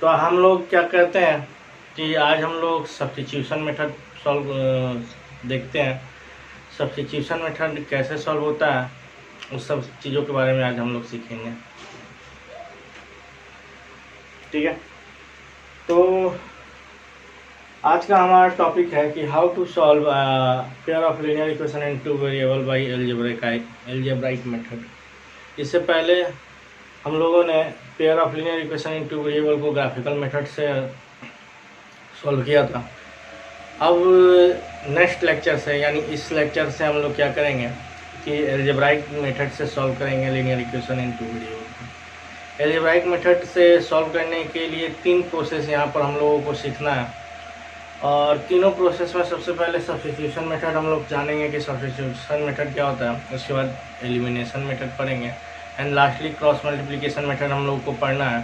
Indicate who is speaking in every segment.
Speaker 1: तो हम लोग क्या करते हैं कि आज हम लोग सब्स्टिट्यूशन मेथड सॉल्व देखते हैं। सब्स्टिट्यूशन मेथड कैसे सॉल्व होता है उस सब चीज़ों के बारे में आज हम लोग सीखेंगे। ठीक है, तो आज का हमारा टॉपिक है कि how to solve pair of linear equation in two variable by algebraic method. इससे पहले हम लोगों ने pair of linear equation in two variable को ग्राफिकल मेथड से सॉल्व किया था। अब नेक्स्ट लेक्चर से यानी इस लेक्चर से हम लोग क्या करेंगे कि एल्जेब्राइक मेथड से सॉल्व करेंगे linear equation in two variable को। एल्जेब्राइक मेथड से सॉल्व करने के लिए 3 प्रोसेस यहाँ पर हम लोगों को सीखना है, और तीनों प्रोसेस में सबसे पहले सब्स्टिट्यूशन मेथड हम लोग जानेंगे कि सब्स्टिट्यूशन मेथड क्या होता है। उसके बाद एलिमिनेशन मेथड पढ़ेंगे and lastly cross multiplication method हम लोग को पढ़ना है।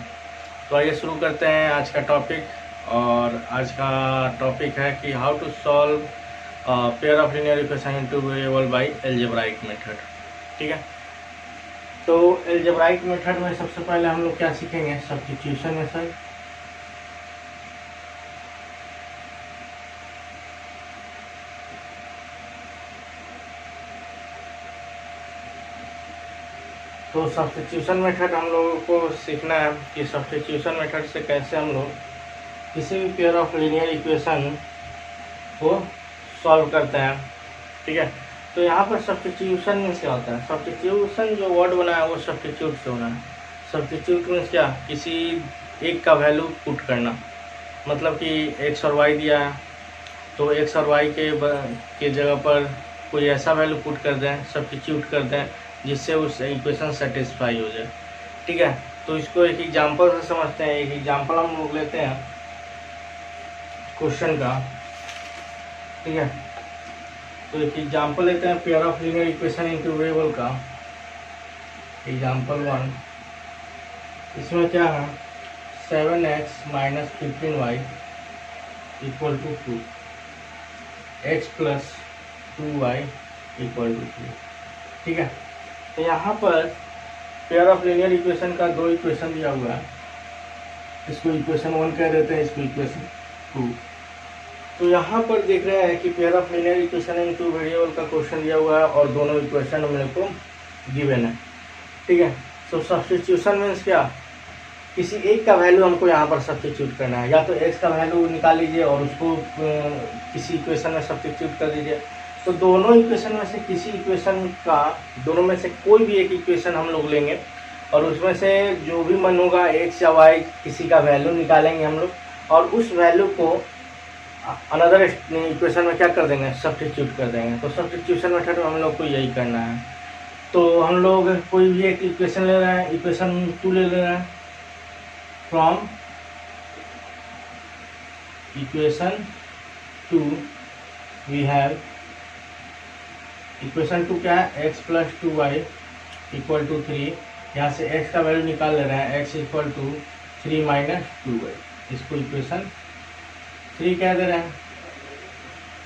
Speaker 1: तो आइए शुरू करते हैं आज का टॉपिक। और आज का टॉपिक है कि how to solve pair of linear equation in two variable by algebraic method. ठीक है, तो एल्जेब्राइक मेथड में सबसे पहले हम लोग क्या सीखेंगे, सब्स्टिट्यूशन मेथड। तो सब्स्टिट्यूशन मेथड हम लोगों को सीखना है कि सब्स्टिट्यूशन मेथड से कैसे हम लोग किसी भी पेयर ऑफ लीनियर इक्वेशन को सॉल्व करते हैं। ठीक है, तो यहाँ पर सब्स्टिट्यूशन मीन्स क्या होता है। सब्स्टिट्यूशन जो वर्ड बना है वो सब्स्टिट्यूट से होना है। सब्स्टिट्यूट मीन्स क्या, किसी एक का वैल्यू पुट करना। मतलब कि एक्स और वाई दिया है तो एक्स और वाई के जगह पर कोई ऐसा वैल्यू पुट कर दें, सब्स्टिट्यूट कर दें जिससे उस इक्वेशन सेटिस्फाई हो जाए। ठीक है, तो इसको एक एग्जांपल से समझते हैं। एक एग्जांपल हम लोग लेते हैं क्वेश्चन का। ठीक है, तो एक एग्जांपल लेते हैं pair of linear equation in two variable का। एग्जांपल 1, इसमें क्या है 7x - 15y = 2, x + 2y = 2। ठीक है, तो यहाँ पर पेयर ऑफ लीनियर इक्वेशन का 2 इक्वेशन दिया हुआ है। इसको इक्वेशन 1 कह देते हैं, इसको इक्वेशन 2। तो यहाँ पर देख रहे हैं कि pair of linear equation in two variable का क्वेश्चन दिया हुआ है और दोनों इक्वेशन मेरे को गिवन है। ठीक है, तो सब्स्टिट्यूशन मीन्स क्या, किसी एक का वैल्यू हमको यहाँ पर सब्स्टिट्यूट करना है। या तो एक्स का वैल्यू निकाल लीजिए और उसको किसी इक्वेशन में सब्स्टिट्यूट कर दीजिए। तो दोनों इक्वेशन में से किसी इक्वेशन का, दोनों में से कोई भी एक इक्वेशन हम लोग लेंगे और उसमें से जो भी मन होगा एक्स या वाई किसी का वैल्यू निकालेंगे हम लोग, और उस वैल्यू को अनदर इक्वेशन में क्या कर देंगे, सब्स्टिट्यूट कर देंगे। तो सब्स्टिट्यूशन मेथड में हम लोग को यही करना है। तो हम लोग कोई भी एक इक्वेशन ले रहे हैं, इक्वेशन 2 ले रहे हैं। From equation 2 we have, equation 2 क्या है, x + 2y = 3। यहाँ से x का वैल्यू निकाल ले रहे हैं, x = 3 - 2y। इसको इक्वेशन 3 कह दे रहे हैं।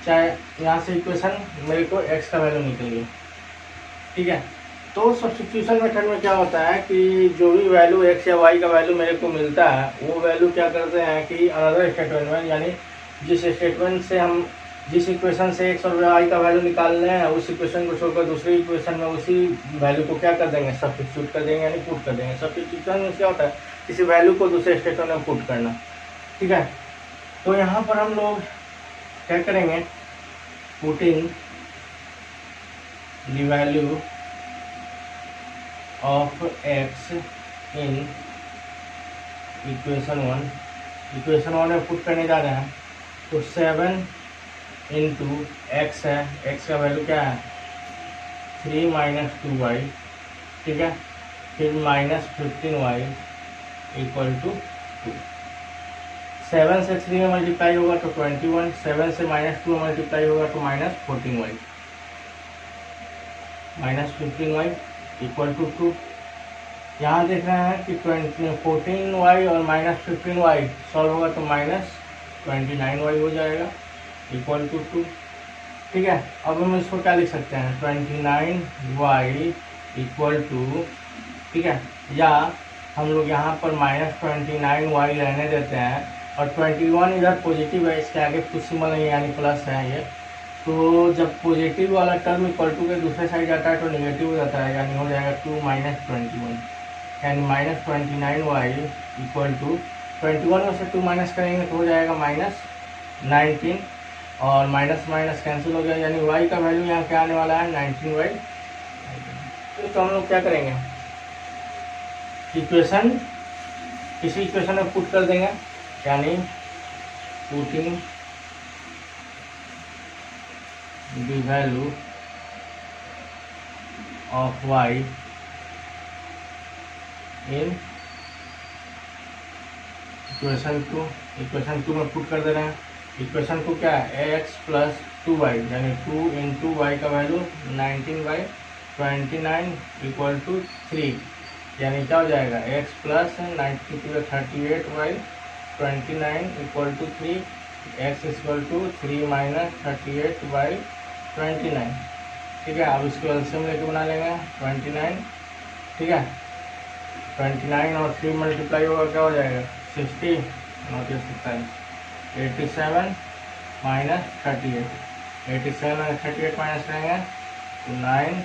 Speaker 1: चाहे यहाँ से इक्वेशन मेरे को x का वैल्यू निकल गया। ठीक है, तो सब्स्टिट्यूशन मेथड में क्या होता है कि जो भी वैल्यू x या y का वैल्यू मेरे को मिलता है वो वैल्यू क्या करते हैं कि अनदर स्टेटमेंट में, यानी जिस स्टेटमेंट से हम जिस इक्वेशन से x और y का वैल्यू निकाल रहे हैं उस इक्वेशन को छोड़कर दूसरी इक्वेशन में उसी वैल्यू को क्या कर देंगे, सब्स्टिट्यूट कर देंगे, यानी पुट कर देंगे। सब्स्टिट्यूशन में क्या होता है, किसी वैल्यू को दूसरे स्टेटमेंट में पुट करना। ठीक है, तो यहाँ पर हम लोग क्या करेंगे, putting the value of x in equation 1। Equation 1 में पुट करने जा रहे हैं। तो 7 × x है, x का वैल्यू क्या है 3 - 2y। ठीक है, फिर -15y = 2। 7 से 3 में मल्टीप्लाई होगा तो 21, 7 से -2 मल्टीप्लाई होगा तो -14y, -15y = 2। यहाँ देख रहे हैं कि 14y और -15y सॉल्व होगा तो -29y हो जाएगा = 2। ठीक है, अब हम इसको क्या लिख सकते हैं, 29y = ठीक है, या हम लोग यहाँ पर -29y रहने देते हैं और 21 इधर पॉजिटिव है, इसके आगे कुछ सिंबल नहीं यानी प्लस है ये। तो जब पॉजिटिव वाला टर्म इक्वल टू के दूसरे साइड जाता है तो नेगेटिव हो जाता है, यानी हो जाएगा 2 - 21, यानी -29y इक्वल टू 21 में से 2 माइनस करेंगे तो हो जाएगा -19 और माइनस माइनस कैंसिल हो गया, यानी y का वैल्यू यहाँ क्या आने वाला है 19y। तो हम लोग क्या करेंगे, इक्वेशन किसी इक्वेशन में पुट कर देंगे, यानी putting the value of y in equation 2 में पुट कर दे रहे हैं। इक्वेशन 2 क्या है, x प्लस 2y, यानी 2 इंटू वाई का वैल्यू 19/29 इक्वल टू 3, यानी क्या हो जाएगा x plus 38/29 equal to 3, x equal to 3 - 38/29। ठीक है, अब इसको एलसीएम लेके बना लेंगे 29। ठीक है, 29 और 3 मल्टीप्लाई होगा क्या हो जाएगा 60, 87 माइनस 38, 87 और 38 माइनस करेंगे तो 9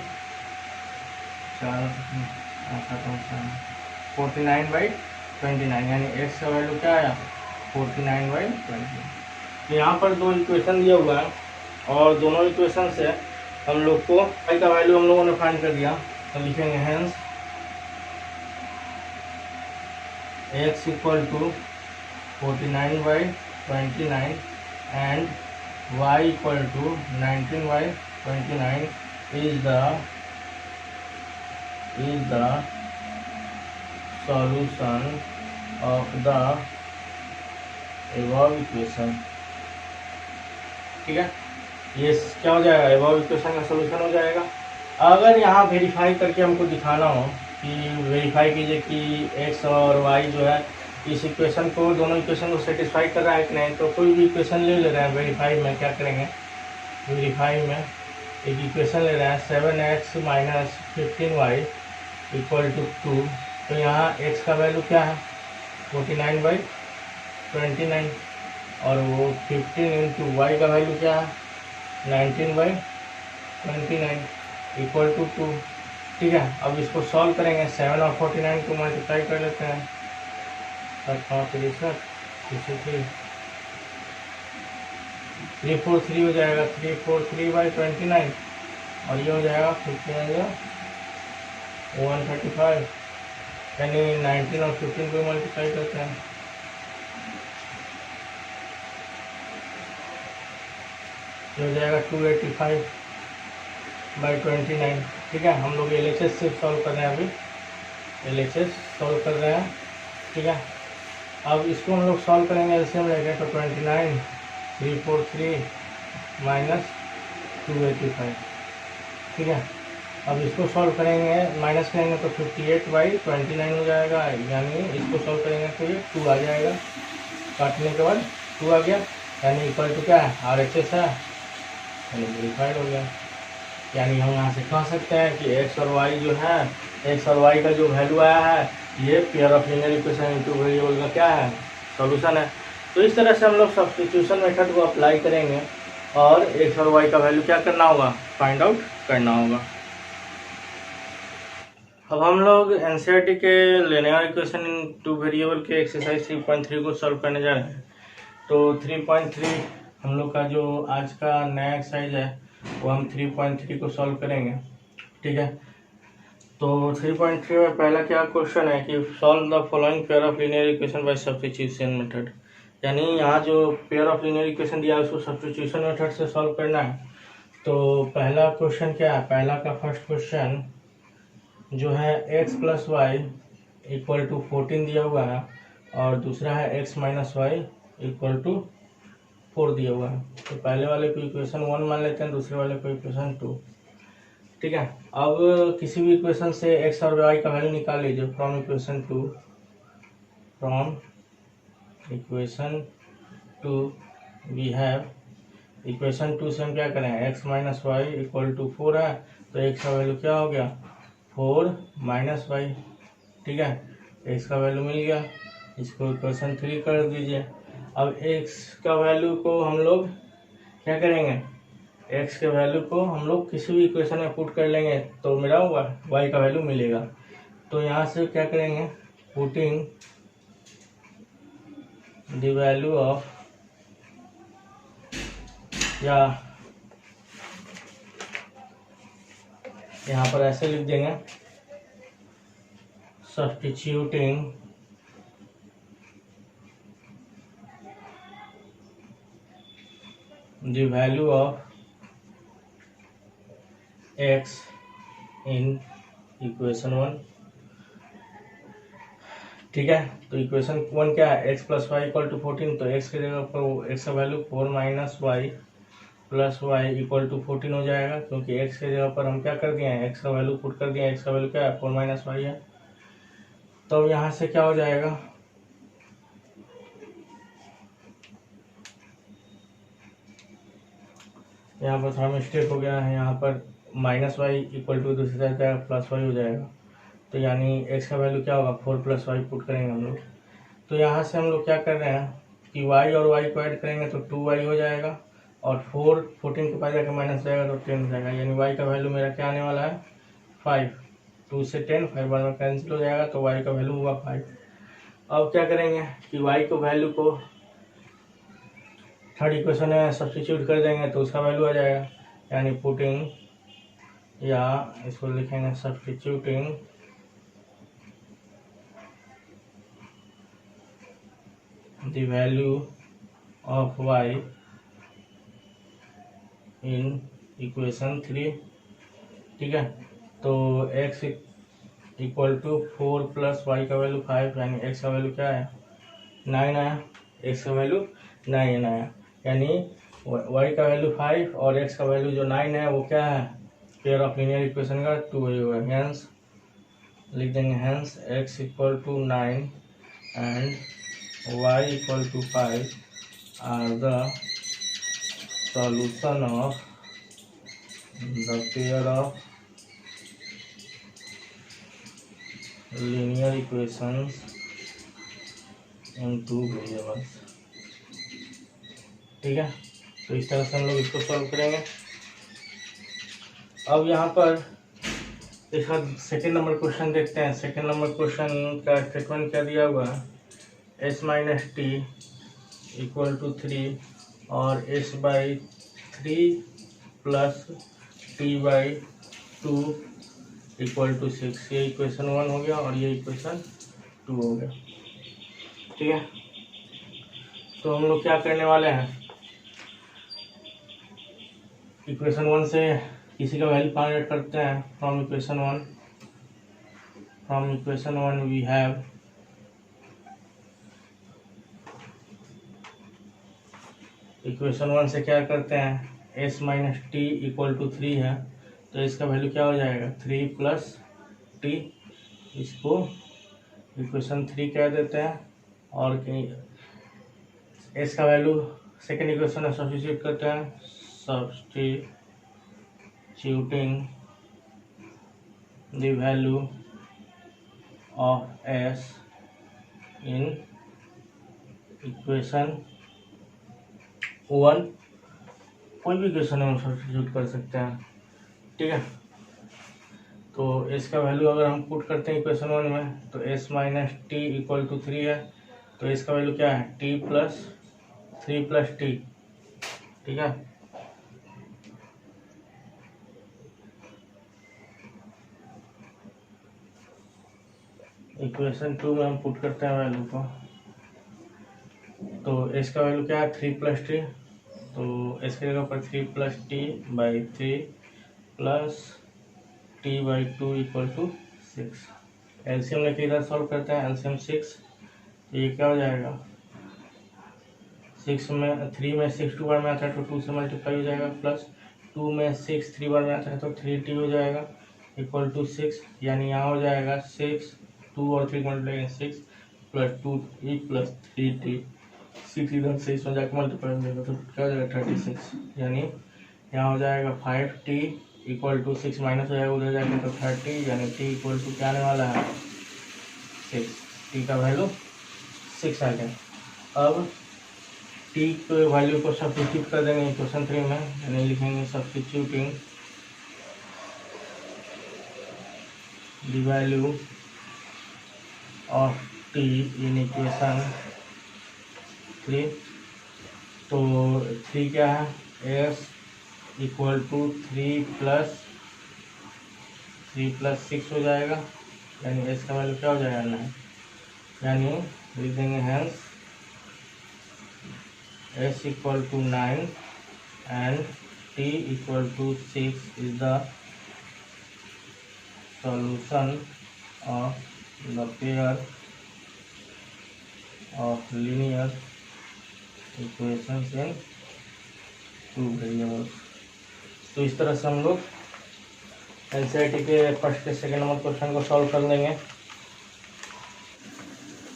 Speaker 1: 49/29, यानी x का वैल्यू क्या आया 49/20। तो यहाँ पर दो इक्वेशन दिया हुआ है और दोनों इक्वेशन से हम लोग को y का वैल्यू हम लोगों ने फाइंड कर दिया। तो लिखेंगे hence x equal to 49/29 and y equal to 19/29 is the solution of the above equation। ठीक है, ये क्या हो जाएगा above इक्वेशन का सोल्यूशन हो जाएगा। अगर यहाँ वेरीफाई करके हमको दिखाना हो कि वेरीफाई कीजिए कि x और y जो है इस इक्वेशन को, दोनों इक्वेशन को सेटिस्फाई कर रहा है कि नहीं, तो कोई भी इक्वेशन ले रहे हैं। वेरीफाई में क्या करेंगे, वेरीफाई में एक इक्वेशन ले रहे हैं 7x - 15y इक्वल टू 2। तो यहाँ x का वैल्यू क्या है 49/29 और वो 15 इंटू y का वैल्यू क्या है 19/29 इक्वल टू 2। ठीक है, अब इसको सॉल्व करेंगे, 7 और 49 को मल्टीप्लाई कर लेते हैं, 343 हो जाएगा 343/29 और ये हो जाएगा 135, यानी 19 और 15 को मल्टीप्लाई करते हैं ये हो जाएगा 285/29। ठीक है, हम लोग LHS से सॉल्व कर रहे हैं, अभी LHS सॉल्व कर रहे हैं। ठीक है, अब इसको हम लोग सॉल्व करेंगे एलसीएम लेके, तो 29 343 माइनस 285। ठीक है, अब इसको सॉल्व करेंगे, माइनस करेंगे तो 58/29 हो जाएगा, यानी इसको सॉल्व करेंगे तो ये 2 आ जाएगा, काटने के बाद 2 आ गया, यानी इक्वल टू क्या है RHS है, यानी वेरीफाइड हो गया। यानी हम यहाँ से कह सकते हैं कि x और y जो है, x और y का जो वैल्यू आया है ये pair of linear equation in two variable का क्या है सॉल्यूशन है। तो इस तरह से हम लोग सब्स्टिट्यूशन मेथड को अप्लाई करेंगे और x और y का वैल्यू क्या करना होगा फाइंड आउट करना होगा। अब हम लोग एनसीईआरटी के लीनियर इक्वेशन इनटू वेरिएबल के एक्सरसाइज 3.3 को सॉल्व करने जा रहे हैं। तो 3.3 हम लोग का जो आज का नया एक्सरसाइज है वो हम 3.3 को सॉल्व करेंगे। ठीक है, तो 3.3 में पहला क्या क्वेश्चन है कि solve the following pair of linear equation by substitution method, यानी यहाँ जो पेयर ऑफ लीनियर इक्वेशन दिया है उसको सब्स्टिट्यूशन मेथड से सॉल्व करना है। तो पहला क्वेश्चन क्या है, पहला का फर्स्ट क्वेश्चन जो है x plus Y equal to 14 दिया हुआ है और दूसरा है x minus Y equal to 4 दिया हुआ है। तो पहले वाले को इक्वेशन 1 मान लेते हैं, दूसरे वाले को इक्वेशन 2। ठीक है, अब किसी भी इक्वेशन से x और y का वैल्यू निकाल लीजिए from equation 2। From equation 2 we have, equation 2 से हम क्या करें x minus Y equal to 4 है, तो x का वैल्यू क्या हो गया 4 माइनस वाई। ठीक है, एक्स का वैल्यू मिल गया, इसको इक्वेशन 3 कर दीजिए। अब एक्स का वैल्यू को हम लोग क्या करेंगे, एक्स के वैल्यू को हम लोग किसी भी इक्वेशन में पुट कर लेंगे तो मेरा वाई का वैल्यू मिलेगा। तो यहाँ से क्या करेंगे, पुटिंग द वैल्यू ऑफ, या यहाँ पर ऐसे लिख देंगे, substituting the value of X in equation 1। ठीक है, तो इक्वेशन 1 क्या है, X plus Y equal to 14, तो एक्स की जगह पर एक्स का value 4 minus Y plus Y equal to 14 हो जाएगा, क्योंकि एक्स की जगह पर हम क्या कर दिए हैं, एक्स का वैल्यू पुट कर दिया, एक्स का वैल्यू क्या है 4 माइनस वाई है। तो यहाँ से क्या हो जाएगा, यहाँ पर थोड़ा मिस्टेक हो गया है, यहाँ पर माइनस वाई इक्वल टू दूसरी साइड जाएगा प्लस वाई हो जाएगा, तो यानी एक्स का वैल्यू क्या होगा 4 प्लस वाई पुट करेंगे हम लोग। तो यहाँ से हम लोग क्या कर रहे हैं कि y और y को ऐड करेंगे तो 2y हो जाएगा, और 14 के पास जाकर माइनस जाएगा तो 10 हो जाएगा, यानी y का वैल्यू मेरा क्या आने वाला है 5। 2 से 10 5 बार में कैंसिल हो जाएगा, तो y का वैल्यू हुआ 5। अब क्या करेंगे कि y को वैल्यू को थर्ड इक्वेशन में सब्स्टिट्यूट कर देंगे तो उसका वैल्यू आ जाएगा, यानी पुटिंग, या इसको लिखेंगे substituting the value of y in equation 3। ठीक है, तो x equal to 4 plus Y का वैल्यू 5, यानी x का वैल्यू क्या है 9 आया, x का वैल्यू 9 आया, यानी y का वैल्यू 5 और x का वैल्यू जो 9 है वो क्या है, पेयर ऑफ लीनियर इक्वेशन का 2 होगा, हेंस लिख देंगे, hence x equal to 9 and y equal to 5 are the solution of the pair of linear equations in 2 variables। ठीक है, तो इस तरह से हम लोग इसको सॉल्व करेंगे। अब यहाँ पर इसका सेकेंड नंबर क्वेश्चन देखते हैं। सेकेंड नंबर क्वेश्चन का स्टेटमेंट क्या दिया हुआ है, s minus T equal to 3 और s by 3 plus T by 2 equal to 6। ये इक्वेशन 1 हो गया और ये इक्वेशन 2 हो गया। ठीक है, तो हम लोग क्या करने वाले हैं, इक्वेशन 1 से किसी का वैल्यू फाइंड आउट करते हैं। From equation 1 we have equation 1 से क्या करते हैं, s minus T equal to 3 है, तो इसका वैल्यू क्या हो जाएगा 3 प्लस टी, इसको इक्वेशन 3 कह देते हैं, और s का वैल्यू सेकेंड इक्वेशन में सब्स्टिट्यूट करते हैं, substituting the value of s in equation 1, कोई भी इक्वेशन हम सब्स्टिट्यूट कर सकते हैं। ठीक है, तो s का वैल्यू अगर हम पुट करते हैं इक्वेशन 1 में, तो s minus T equal to 3 है, तो इसका वैल्यू क्या है t प्लस 3 प्लस टी। ठीक है, इक्वेशन 2 में हम पुट करते हैं वैल्यू को, तो s का वैल्यू क्या है 3 प्लस टी, तो s की जगह पर 3 plus T by 3 plus T by 2 equal to 6। LCM लेके इधर सॉल्व करते हैं, एलसीएम 6, तो ये क्या हो जाएगा 6 में 3 में 6 2 बार में आता है तो 2 से मल्टीप्लाई हो जाएगा, प्लस 2 में 6 3 बार में आता है तो 3t हो जाएगा इक्वल टू 6, यानी यहाँ हो जाएगा 6 2 और 3 multiply 6 plus 2t plus 3t, 6 इधर से इसमें जाकर मल्टीप्लाई हो जाएगा तो क्या हो जाएगा 36, यानी यहाँ हो जाएगा 5t इक्वल टू 6 माइनस हो जाएगा उधर जाकर तो 30, यानी t इक्वल टू क्या आने वाला है 6। टी का वैल्यू 6 आ गया। अब टी के वैल्यू को सब्स्टिट्यूट कर देंगे इक्वेशन 3 में, यानी लिखेंगे substituting the value of T in equation 3। तो 3 क्या है, एस इक्वल टू 3 प्लस 6 हो जाएगा, यानी एस का वैल्यू क्या हो जाएगा 9, यानी लिख देंगे hence s equal to 9 and t equal to 6 is the solution of the pair of linear equations in 2 variables. तो इस तरह से हम लोग एनसीईआरटी के फर्स्ट के सेकेंड नंबर क्वेश्चन को सॉल्व कर लेंगे।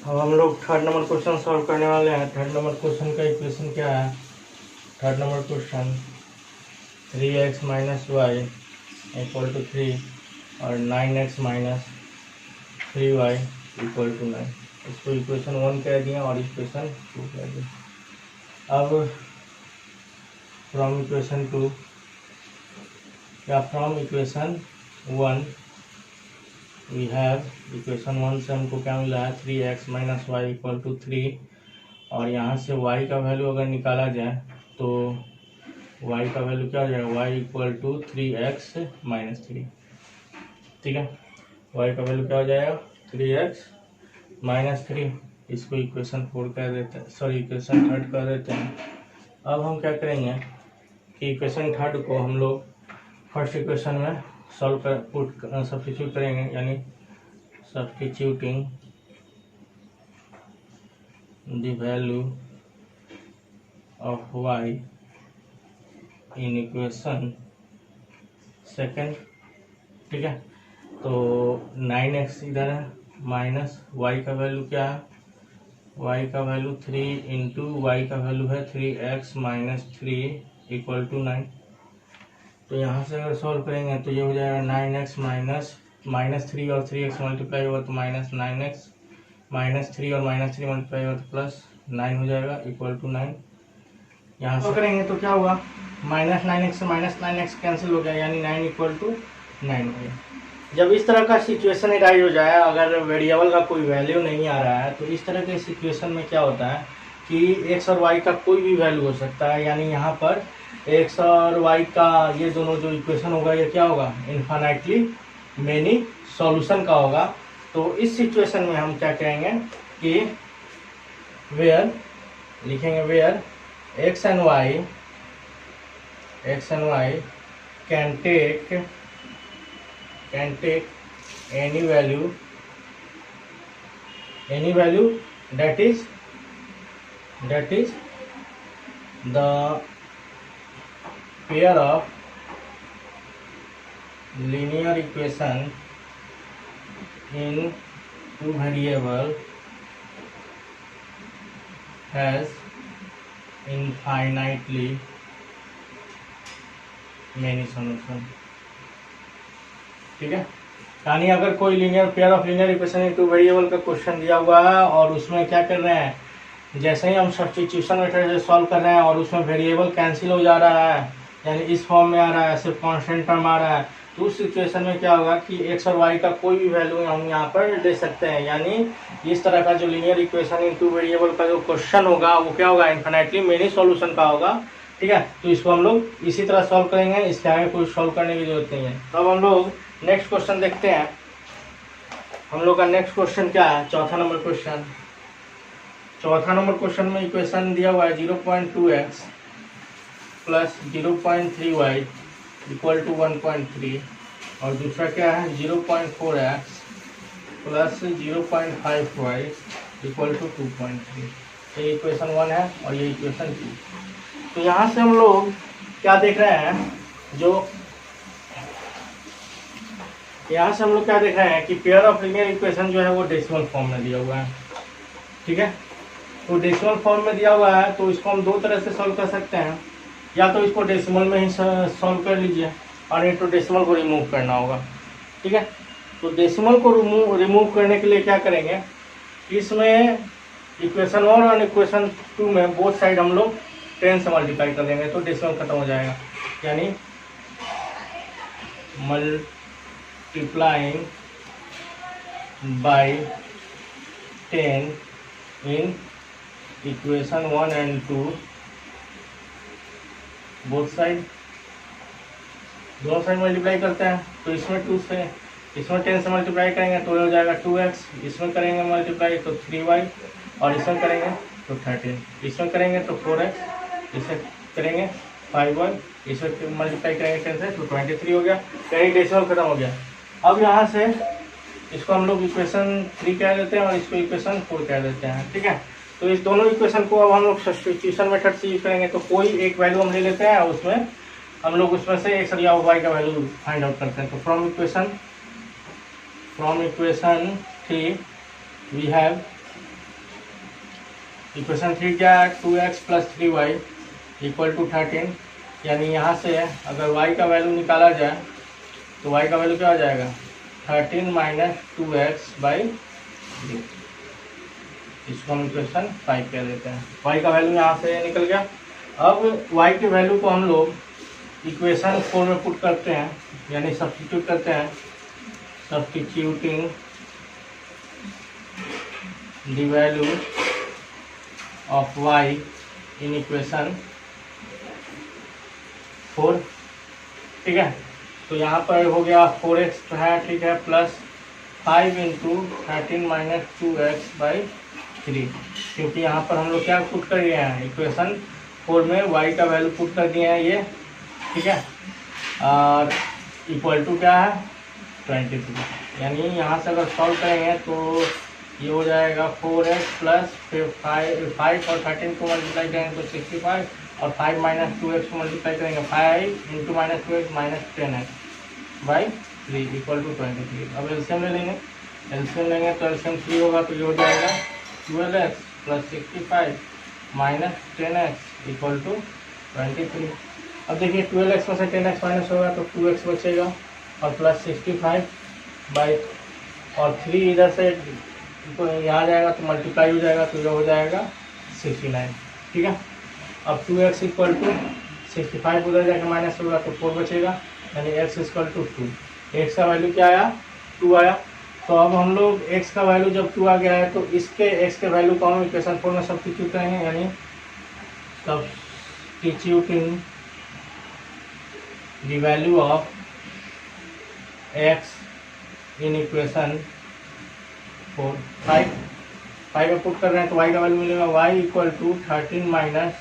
Speaker 1: अब हम लोग थर्ड नंबर क्वेश्चन सॉल्व करने वाले हैं। थर्ड नंबर क्वेश्चन का इक्वेशन क्या है, third number question 3x minus Y equal to 3 और 9x minus 3y equal to 9, इसको इक्वेशन 1 कह दिया और इक्वेशन 2 कह दिया। अब फ्रॉम इक्वेशन 2 या from equation 1 we have, equation 1 से हमको क्या मिला है 3x minus Y equal to 3, और यहाँ से y का वैल्यू अगर निकाला जाए तो y का वैल्यू क्या हो जाएगा, y equal to 3x minus 3। ठीक है, y का वैल्यू क्या हो जाएगा 3x माइनस 3। इसको इक्वेशन 4 कर देते हैं, सॉरी इक्वेशन 3 कर देते हैं। अब हम क्या करेंगे कि इक्वेशन 3 को हम लोग फर्स्ट इक्वेशन में सॉल्व कर सब्स्टिट्यूट करेंगे, यानी substituting the value of y in equation second. ठीक है, तो 9x इधर है, माइनस y का वैल्यू क्या है, y का वैल्यू 3 इंटू वाई का वैल्यू है 3x माइनस 3 इक्वल टू 9। तो यहाँ से अगर सॉल्व करेंगे तो ये हो जाएगा 9x माइनस 3 और 3x मल्टीप्लाई होगा तो माइनस 9x, माइनस 3 और माइनस 3 मल्टीप्लाई होगा तो प्लस 9 हो जाएगा इक्वल टू 9। यहाँ से करेंगे तो क्या हुआ, माइनस 9x से माइनस 9x कैंसिल हो गया, यानी 9 इक्वल टू 9 हो गया। जब इस तरह का सिचुएशन राइज हो जाए, अगर वेरिएबल का कोई वैल्यू नहीं आ रहा है, तो इस तरह के सिचुएशन में क्या होता है कि x और y का कोई भी वैल्यू हो सकता है, यानी यहाँ पर x और y का ये दोनों जो इक्वेशन होगा ये क्या होगा, इन्फिनिटली मेनी सॉल्यूशन का होगा। तो इस सिचुएशन में हम क्या कहेंगे कि वेयर लिखेंगे, where x and y can take any value that is the pair of linear equation in 2 variable has infinitely many solution। ठीक है, यानी अगर कोई linear pair of linear equation in 2 variable का क्वेश्चन दिया हुआ है और उसमें क्या कर रहे हैं, जैसे ही हम सब्स्टिट्यूशन मेथड से सॉल्व कर रहे हैं और उसमें वेरिएबल कैंसिल हो जा रहा है, यानी इस फॉर्म में आ रहा है, सिर्फ कांस्टेंट टर्म आ रहा है, तो उस सिचुएशन में क्या होगा कि x और y का कोई भी वैल्यू हम यहाँ पर ले सकते हैं। यानी इस तरह का जो लीनियर इक्वेशन इन 2 वेरिएबल का जो क्वेश्चन होगा वो क्या होगा, इन्फिनिटली मेनी सॉल्यूशन का होगा। ठीक है, तो इसको हम लोग इसी तरह सॉल्व करेंगे, इसके आगे कोई सॉल्व करने की जरूरत नहीं है। तो अब हम लोग नेक्स्ट क्वेश्चन देखते हैं। हम लोग का नेक्स्ट क्वेश्चन क्या है, चौथा नंबर क्वेश्चन। चौथा नंबर क्वेश्चन में इक्वेशन दिया हुआ है 0.2x plus 0.3y equal to 1.3, और दूसरा क्या है 0.4x plus 0.5y equal to 2.3। ये इक्वेशन 1 है और ये इक्वेशन 2। तो यहाँ से हम लोग क्या देख रहे हैं, जो यहाँ से हम लोग क्या देख रहे हैं कि पेयर ऑफ लीनियर इक्वेशन जो है वो डेसिमल फॉर्म में दिया हुआ है। ठीक है, तो डेसिमल फॉर्म में दिया हुआ है तो इसको हम दो तरह से सॉल्व कर सकते हैं, या तो इसको डेसिमल में ही सॉल्व कर लीजिए और नहीं तो डेसिमल को रिमूव करना होगा। ठीक है, तो डेसिमल को रिमूव करने के लिए क्या करेंगे इसमें इक्वेशन 1 और इक्वेशन 2 में बोथ साइड हम लोग 10 से मल्टीप्लाई कर देंगे तो डेसिमल खत्म हो जाएगा, यानी multiplying by 10 in equation 1 and 2 both side, दोनों साइड मल्टीप्लाई करते हैं तो इसमें 2 से इसमें 10 से मल्टीप्लाई करेंगे तो हो जाएगा 2x, इसमें करेंगे मल्टीप्लाई तो 3y, और इसमें करेंगे तो 13, इसमें करेंगे तो 4x, इसे करेंगे 5y, इसमें मल्टीप्लाई करेंगे 10 से तो 23 हो गया, कहीं डेसिमल खत्म हो गया। अब यहाँ से इसको हम लोग इक्वेशन 3 कह देते हैं और इसको इक्वेशन 4 कह देते हैं, ठीक है। तो इस दोनों इक्वेशन को अब हम लोग सब्स्टिट्यूशन मेथड से यूज करेंगे, तो कोई एक वैल्यू हम ले लेते हैं और उसमें हम लोग उसमें से x या y का वैल्यू फाइंड आउट करते हैं। तो from equation 3 we have equation 3 क्या है, 2x plus 3y equal to 13, यानी यहाँ से अगर y का वैल्यू निकाला जाए तो y का वैल्यू क्या हो जाएगा 13 माइनस 2x बाई 3, इसको हम इक्वेशन 5 कह देते हैं। y का वैल्यू यहाँ से निकल गया। अब y की वैल्यू को हम लोग इक्वेशन 4 में पुट करते हैं, यानी सब्स्टिट्यूट करते हैं, substituting the value of y in equation 4, ठीक है। तो यहाँ पर हो गया 4x तो है, ठीक है, plus 5 into 13 minus 2x by 3, क्योंकि यहाँ पर हम लोग क्या पुट कर दिए हैं इक्वेशन 4 में y का वैल्यू पुट कर दिए हैं ये, ठीक है, और इक्वल टू क्या है 23, यानी यहाँ से अगर सॉल्व करेंगे तो ये हो जाएगा 4x प्लस 5 और 13 को मल्टीप्लाई करेंगे तो 65, और 5 माइनस 2x को मल्टीप्लाई करेंगे 5 into minus 2x minus 10x by 3 equal to 23। अब एलसीएम ले लेंगे, एलसीएम लेंगे तो एलसीएम 3 होगा तो ये हो जाएगा 12x plus 65 minus 10x equal to 23। अब देखिए 12x में से 10x माइनस होगा तो 2x बचेगा और प्लस 65 बाई, और 3 इधर से तो यहाँ जाएगा तो मल्टीप्लाई हो जाएगा तो ये हो जाएगा 69, ठीक है। अब 2x इक्वल टू 65 उधर जाकर माइनस होगा तो 4 बचेगा, यानी x इक्वल टू 2, x का वैल्यू क्या आया 2 आया। तो अब हम लोग x का वैल्यू जब 2 आ गया है तो इसके x के वैल्यू को हम इक्वेशन 4 में सब्स्टिट्यूट करेंगे, यानी substituting the value of x in equation 4, 5 में पुट कर रहे हैं तो y का वैल्यू मिलेगा y equal to 13 minus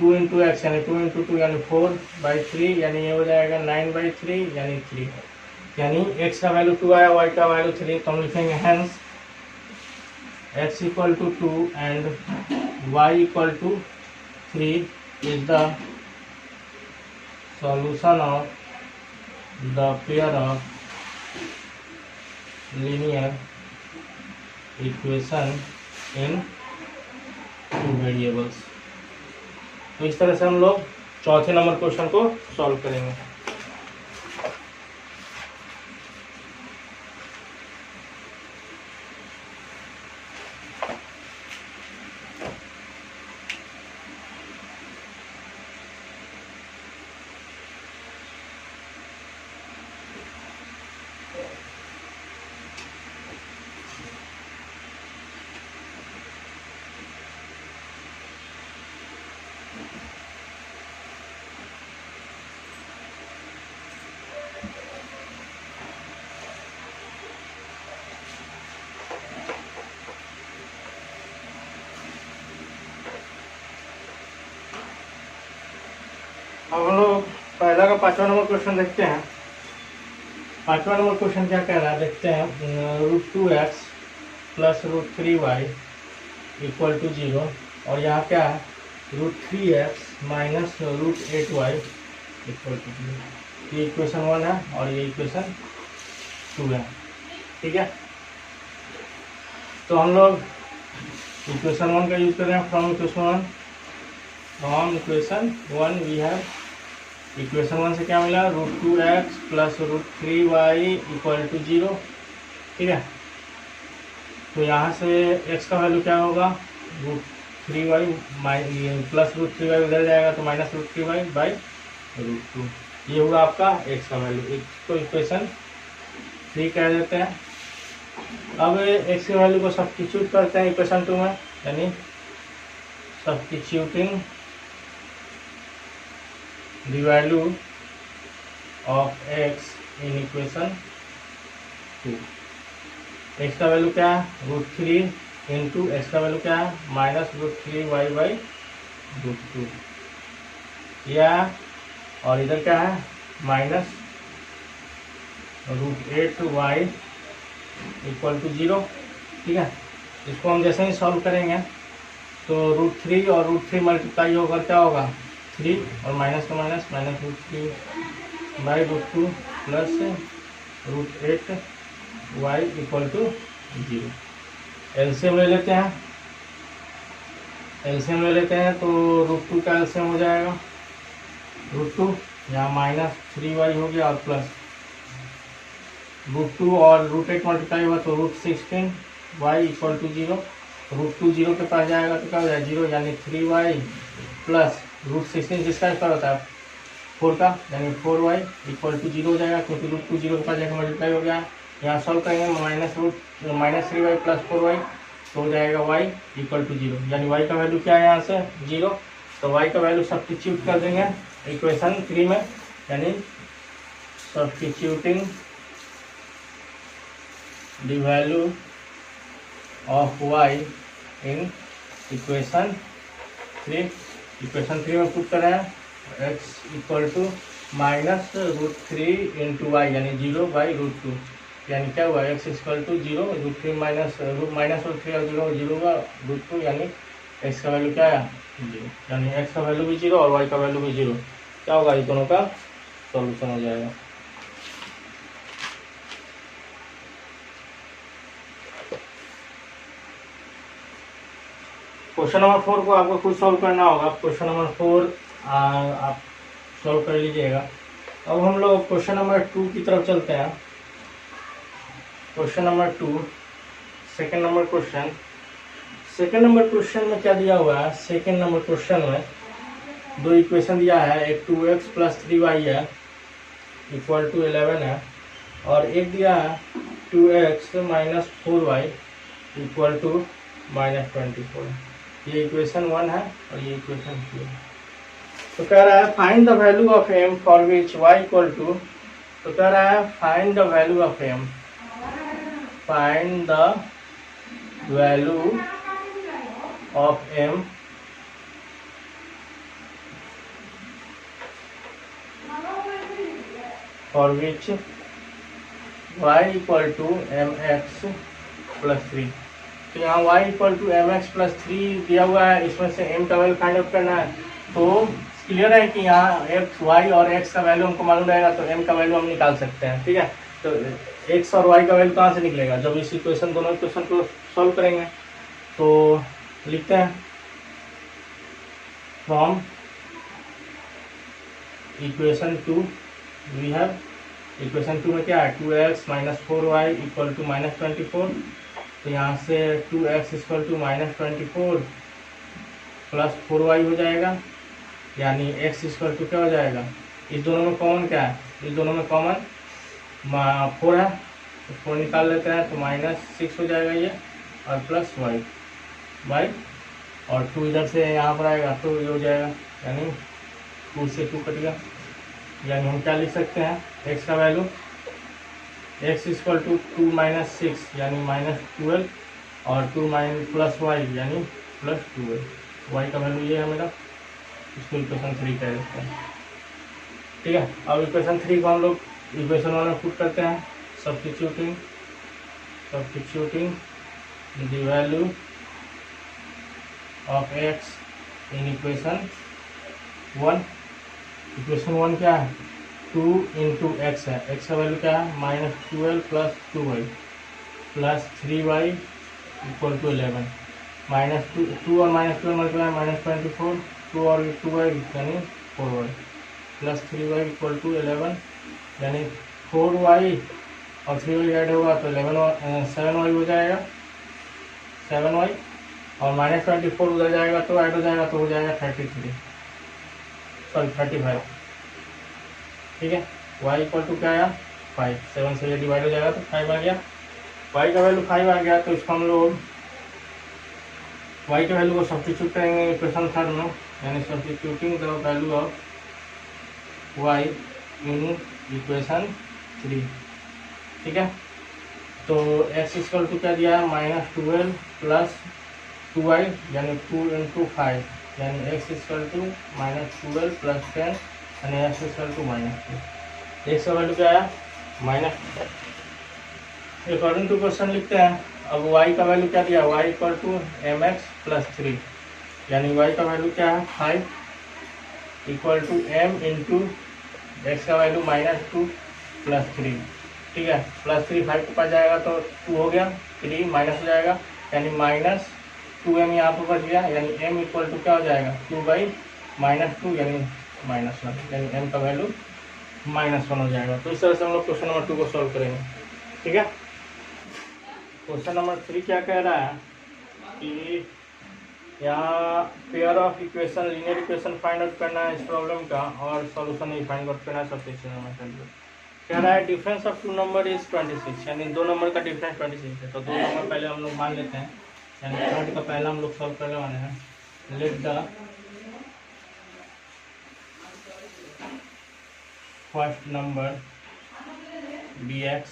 Speaker 1: 2 into x, यानी 2 इंटू 2 यानी 4/3, यानी ये हो जाएगा 9/3 यानी 3, यानी x का वैल्यू 2 आया, y का वैल्यू 3, तो हम लिखेंगे hence x equal to 2 and y equal to 3 is the solution of the pair of linear equation in 2 variables। तो इस तरह से हम लोग चौथे नंबर क्वेश्चन को सॉल्व करेंगे। अब हम लोग पहला का 5वां नंबर क्वेश्चन देखते हैं। 5वां नंबर क्वेश्चन क्या कह रहा है देखते हैं। √2x plus √3y equal to 0, और यहाँ क्या है √3x minus √8y equal to 0। ये इक्वेशन 1 है और ये इक्वेशन 2 है, ठीक है। तो हम लोग इक्वेशन 1 का यूज कर रहे हैं। From equation 1 we have, equation 1 से क्या मिला √2x plus √3y equal to 0, ठीक है। तो यहाँ से x का वैल्यू क्या होगा, √3y प्लस √3y उधर जाएगा तो -√3y बाई √2, ये होगा आपका x का वैल्यू। इसको इक्वेशन 3 कह देते हैं। अब x की वैल्यू को सब्स्टिट्यूट करते हैं इक्वेशन 2 में, यानी substituting the value of x in equation 2। x का वैल्यू क्या है, √3 इंटू एक्स का वैल्यू क्या है, -√3y बाई √2, या और इधर क्या है -√8y इक्वल टू 0। ठीक है, इसको हम जैसे ही सॉल्व करेंगे तो √3 और √3 मल्टीप्लाई होकर क्या होगा 3 और माइनस का minus -√3 by √2 plus √8y equal to 0। LCM ले लेते हैं, एलसीएम ले लेते हैं तो √2 का एलसीएम हो जाएगा √2, यहाँ -3y हो गया और प्लस √2 और √8 मल्टीप्लाई हुआ तो √16y इक्वल टू 0। √2 0 के पास जाएगा तो क्या हो जाएगा 0, यानी 3y प्लस √16 जिसका स्क्वायर होता है 4 का, यानी 4y इक्वल टू 0 हो जाएगा, क्योंकि √2 0 के पास जाकर मल्टीप्लाई हो गया। यहाँ सॉल्व करेंगे -3y प्लस 4y तो हो जाएगा y इक्वल टू 0, यानी y का वैल्यू क्या है यहाँ से 0। तो y का वैल्यू सब्स्टिट्यूट कर देंगे इक्वेशन 3 में, यानी substituting the value of y in equation 3। Equation 3 में पुट करें x equal to -√3 into y यानी 0 बाई √2, यानी क्या हुआ x इक्वल टू 0, √3 माइनस √3 और 0 0 हुआ √2, यानी x का वैल्यू क्या है 0, यानी x का वैल्यू भी 0 और y का वैल्यू भी 0। क्या होगा, ये दोनों का सॉल्यूशन हो जाएगा। क्वेश्चन नंबर 4 को आपको खुद सॉल्व करना होगा। क्वेश्चन नंबर 4 आप सॉल्व कर लीजिएगा। अब हम लोग क्वेश्चन नंबर 2 की तरफ चलते हैं। Question number 2 second number question. Second number question में क्या दिया हुआ है, सेकंड नंबर क्वेश्चन में दो इक्वेशन दिया है, एक 2x प्लस 3y है इक्वल टू 11 है, और एक दिया है 2x minus 4y equal to -24। ये इक्वेशन 1 है और ये इक्वेशन 2 है। तो कह रहा है find the value of m for which y equal to, तो कह रहा है find the value of m, find the value of m for which y equal to mx plus 3। तो यहाँ y equal to mx plus 3 दिया हुआ है, इसमें से m का वैल्यू फाइंड आउट करना है। तो क्लियर है कि यहाँ x y और x का वैल्यू हमको मालूम रहेगा तो m का वैल्यू हम निकाल सकते हैं। ठीक है, तो x और y का वैल्यू कहाँ से निकलेगा, जब इस इक्वेशन दोनों इक्वेशन को सॉल्व करेंगे। तो लिखते हैं from equation 2 we have, equation 2 में क्या है 2x minus 4y equal to -24। तो यहाँ से 2x equal to -24 plus 4y हो जाएगा, यानी x इक्वल टू क्या हो जाएगा, इस दोनों में कॉमन क्या है, इस दोनों में कॉमन 4 है, तो 4 निकाल लेते हैं तो -6 हो जाएगा ये, और प्लस y बाई, और 2 इधर से यहाँ पर आएगा तो ये हो जाएगा, यानी 2 से 2 कट गया। यानी हम क्या लिख सकते हैं, x का value x equal to 2 minus 6 यानी -12, और 2 प्लस y यानी +12। y का वैल्यू ये है मेरा, इसको इक्वेशन 3 कह देते हैं। ठीक है, अब इक्वेशन 3 को हम लोग इक्वेशन 1 में पुट करते हैं, substituting the value of x in equation 1। Equation 1 क्या है 2 इंटू एक्स है, x का वैल्यू क्या है -12 plus 2y plus 3y equal to 11, -2 और -12 मल्टीप्लाई -24, 2 और 2y यानी 4y plus 3y equal to 11, यानी 4y और 3y ऐड होगा तो 7y हो जाएगा। 7y और -24 उधर जाएगा तो ऐड हो जाएगा, तो हो जाएगा 33, सॉरी 35। ठीक है, y इक्वल टू क्या आया 5, 7 से ये डिवाइड हो जाएगा तो 5 आ गया। y का वैल्यू 5 आ गया, तो इसको हम लोग y के वैल्यू को सब्स्टिट्यूट करेंगे इक्वेशन थर्ड में, यानी substituting the value of y in equation 3। ठीक है, तो x इक्वल टू क्या दिया है -12 प्लस 2y यानी 2 × 5, यानी x इक्वल टू -12 प्लस 10 यानी x इक्वल टू -2। x का वैल्यू क्या आया -10। अकॉर्डिंग टू क्वेश्चन लिखते हैं। अब y का वैल्यू क्या दिया, y equal to mx plus 3, यानी y का वैल्यू क्या है 5 equal to m into x का वैल्यू -2 प्लस 3। ठीक है, प्लस 3 5 के पास जाएगा तो 2 हो गया, 3 माइनस हो जाएगा यानी -2m यहाँ पर बच गया, यानी m इक्वल टू क्या हो जाएगा 2/-2 यानी -1, यानी m का वैल्यू -1 हो जाएगा। तो इस तरह से हम लोग क्वेश्चन नंबर 2 को सॉल्व करेंगे। ठीक है, क्वेश्चन नंबर 3 क्या कह रहा है कि यहाँ pair of equation linear equation find out करना है इस प्रॉब्लम का, और सॉल्यूशन नहीं फाइंड आउट करना है सब्स्टिट्यूशन मेथड। कह रहा है डिफरेंस ऑफ 2 नंबर इज 26, यानी 2 नंबर का डिफरेंस 26 है। तो 2 नंबर पहले हम लोग मान लेते हैं, यानी थर्ड का पहला हम लोग सॉल्व करने वाले हैं। Let the first number be x,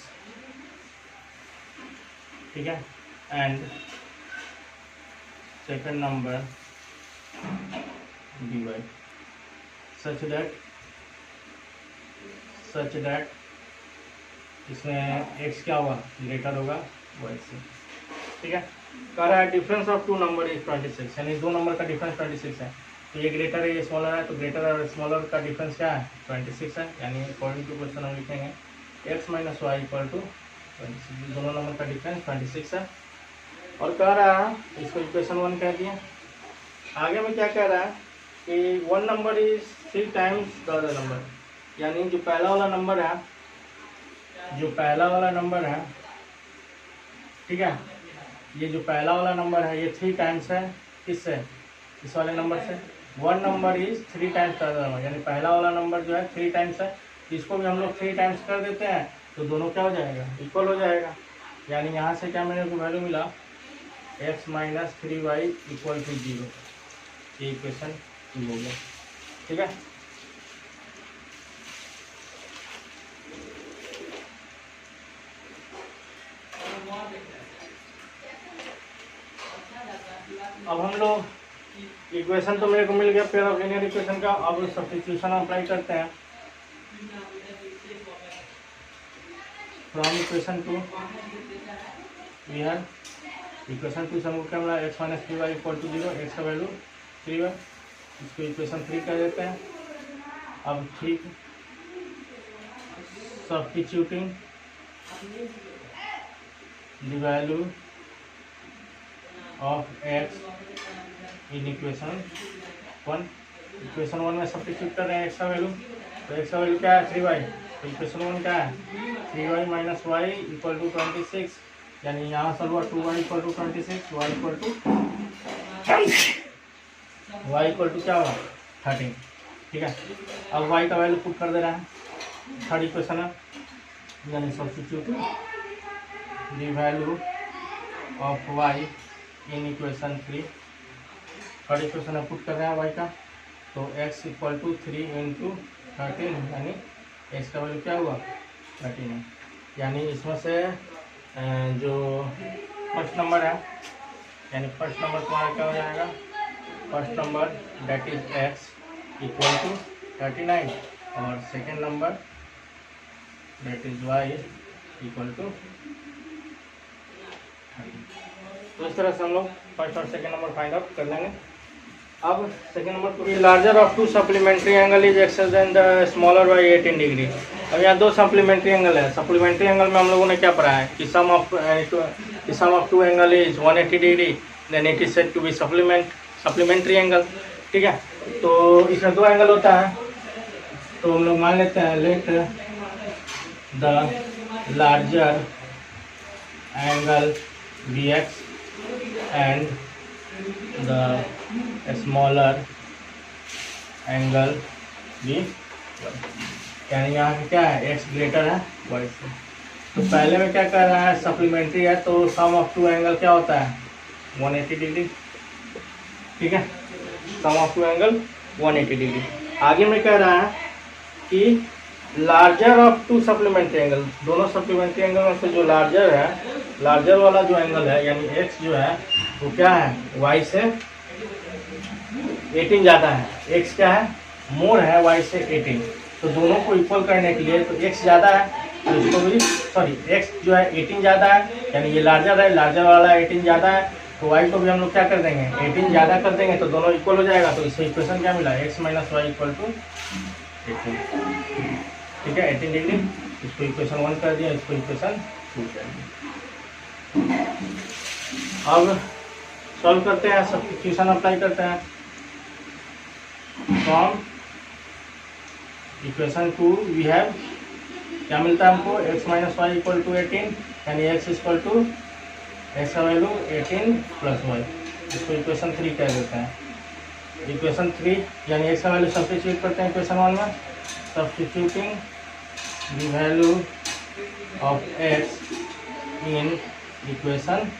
Speaker 1: ठीक है, and second number dy such that इसमें x क्या होगा ग्रेटर होगा y से। ठीक है, कह रहा है डिफरेंस ऑफ 2 नंबर इज 26, यानी 2 नंबर का डिफरेंस 26 है। तो ये ग्रेटर है ये स्मॉलर है, तो ग्रेटर और स्मॉलर का डिफरेंस क्या है 26 है, यानी अकॉर्डिंग टू क्वेश्चन हम लिखेंगे x - y इक्वल टू 26। दोनों नंबर का डिफरेंस 26 है। और कह रहा है इसको इक्वेशन 1 कह दिया। आगे में क्या कह रहा है कि 1 number is 3 times the other number, यानी जो पहला वाला नंबर है, ठीक है, ये जो पहला वाला नंबर है ये 3 टाइम्स है किससे, इस वाले नंबर से। 1 number is 3 times the other number, यानी पहला वाला नंबर जो है 3 टाइम्स है, इसको भी हम लोग 3 टाइम्स कर देते हैं तो दोनों क्या हो जाएगा इक्वल हो जाएगा। यानी यहाँ से क्या मेरे को वैल्यू मिला x - 3y इक्वल टू 0। ये इक्वेशन 2 हो गया। ठीक है, अब हम लोग इक्वेशन तो मेरे को मिल गया पेयर ऑफ लीनियर इक्वेशन का। अब सब्स्टिट्यूशन अप्लाई करते हैं। From equation 2 we have equation 2 से हमको क्या मिला x - 3y equal to 0, x का वैल्यू 3y, इसको इक्वेशन 3 कर देते हैं। अब ठीक substituting the value of x in equation 1, equation 1 में सब्स्टिट्यूट कर रहे हैं x का वैल्यू, तो x का वैल्यू क्या है 3y, तो इक्वेशन 1 क्या है 3y - y इक्वल टू 26, यानी यहाँ सर हुआ 2y equal to 26, y equal to क्या हुआ 13। ठीक है, अब y का वैल्यू पुट कर दे रहा है, थर्ड इक्वेशन है, यानी substitute the value of y in equation 3, third equation है पुट कर रहे हैं y का, तो x इक्वल टू 3 × 13, यानी x का वैल्यू क्या हुआ 13 है। यानी इसमें से जो फर्स्ट नंबर है, यानी फर्स्ट नंबर तुम्हारा क्या हो जाएगा, first number that is x equal to 39, और second number that is y equal to 30। तो इस तरह से हम लोग फर्स्ट और सेकेंड नंबर फाइंड आउट कर लेंगे। अब सेकेंड नंबर को larger of 2 supplementary angle is excess than the smaller by 18 degree. अब यहाँ 2 सप्लीमेंट्री एंगल है। सप्लीमेंट्री एंगल में हम लोगों ने क्या पढ़ा है कि sum of 2 angle is 180 degree, then it is said to be supplementary angle. ठीक है, तो इसमें 2 एंगल होता है, तो हम लोग मान लेते हैं let the larger angle bx and the smaller angle भी यानी यहाँ पे क्या है x ग्रेटर है y से। तो पहले में क्या कर रहा है सप्लीमेंट्री है तो सम ऑफ टू एंगल क्या होता है 180 डिग्री। ठीक है सम ऑफ टू एंगल 180 डिग्री। आगे में कह रहा है कि larger of to supplementary angle, दोनों सप्लीमेंट्री एंगल में से जो लार्जर है, लार्जर वाला जो एंगल है यानी x जो है वो क्या है y से 18 ज़्यादा है। x क्या है मोर है y से 18। तो दोनों को इक्वल करने के लिए तो x ज़्यादा है तो इसको भी x जो है 18 ज़्यादा है यानी ये लार्जर है, लार्जर वाला 18 ज़्यादा है तो y को भी हम लोग क्या कर देंगे 18 ज़्यादा कर देंगे तो दोनों इक्वल हो जाएगा। तो इससे इक्वेशन क्या मिला x minus Y equal to 18। ठीक है 18 डिग्री। इसको इक्वेशन 1 कर दिया, इसको इक्वेशन 2 कर दिया। अब सॉल्व करते हैं, सब्स्टिट्यूशन अप्लाई करते हैं। फ्रॉम इक्वेशन 2 वी हैव क्या मिलता है हमको x minus Y equal to 18 यानी x इक्वल टू x का वैल्यू 18 प्लस वाई। इसको इक्वेशन 3 कह देते हैं। इक्वेशन 3 यानी x का वैल्यू सब्स्टिट्यूट करते हैं इक्वेशन 1 में। Substituting the value of x in equation